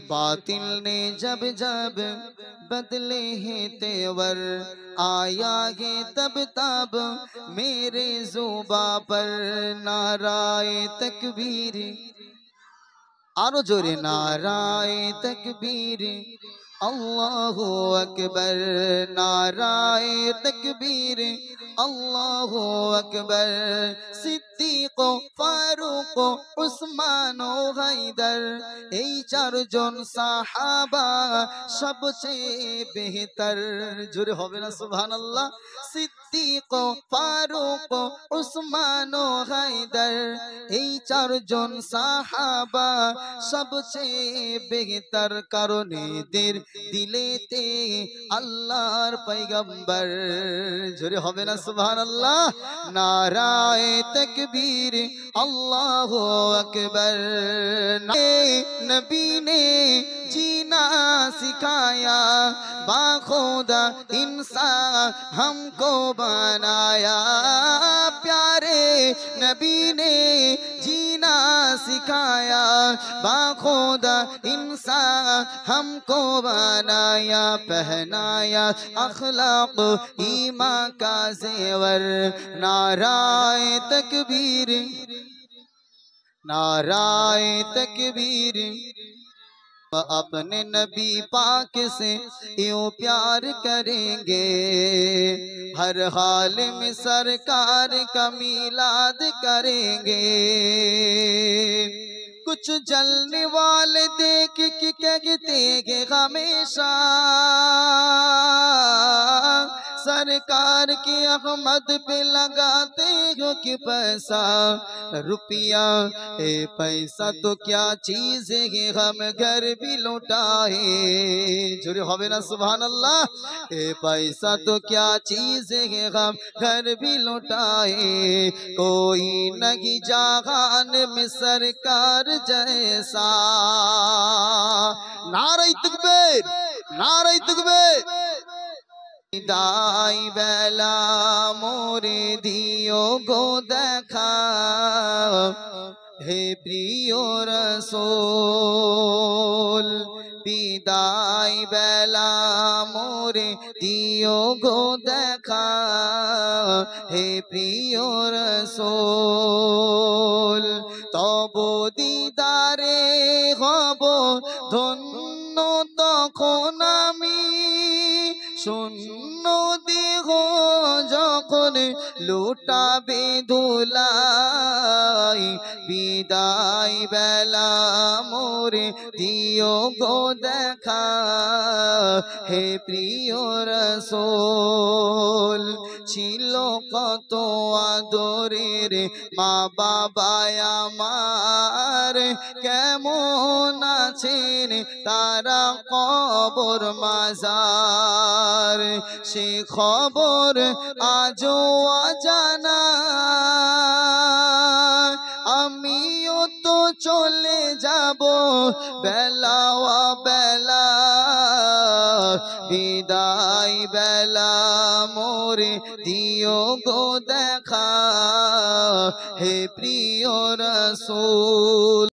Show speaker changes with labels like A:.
A: बातिल ने जब जब बदले हैं तेवर, आया ये तब तब मेरे जुबा पर नाराए तकबीर, आरो जोरे नाराए तकबीर, अल्लाहु अकबर, नाराए तकबीर, अल्लाहु अकबर। सिद्दीक फारूक उस्मान ও হায়দার, এই চারজন সাহাবা সবচেয়ে বেহতর। জোরে হবে না সুবহানাল্লাহ। সিদ্দীক ফারুক উসমান ও হায়দার, এই চারজন সাহাবা সবচেয়ে বেহতর, কারণ এদের দিলেতে আল্লাহর পয়গম্বর। জোরে হবে না সুবহানাল্লাহ। নারায়ে তাকবীর, अल्लाहु अकबर। नबी ने जीना सिखाया, बाखुदा इंसान हमको बनाया। प्यारे नबी ने जीना सिखाया, बाखुदा इंसान हमको बनाया। पहनाया अखलाक ईमान का जेवर, नाराए तकबीर, नाराए तकबीर। अपने नबी पाक से यूं प्यार करेंगे, हर हाल में सरकार का मिलाद करेंगे। कुछ जलने वाले देख के कहते हैं हमेशा, सरकार के अहमद पे लगाते हो कि पैसा रुपया। ए पैसा तो क्या चीज है, हम घर भी लौटाए। जुड़े होवे ना सुभान अल्लाह। ए पैसा तो क्या चीज है, हम घर भी लौटाए। कोई नहीं जहान में सरकार जैसा। नारे तकबीर, नारे तकबीर। दाई बेला मोरे दियो गो देखा, हे प्रियो रसूल। বিদায় বেলা মোরে দিও গো দেখা, হে প্রিয় রাসূল। তব দিদারে হব ধন্য তখন আমি, শূন্য দেহ যখন লুটাবে ধুলাই। বিদায় বেলা মোরে দিও গো দেখা, হে প্রিয় রাসূল। ছিল কত আদরের মা বাবা আমার, কেমন আছেন তারা কবর মাজার। সে খবর আজও অজানা, আমিও তো চলে যাব বেলা বেলা। বিদায় বেলা মোরে দিও গো দেখা, হে প্রিয় রাসূল।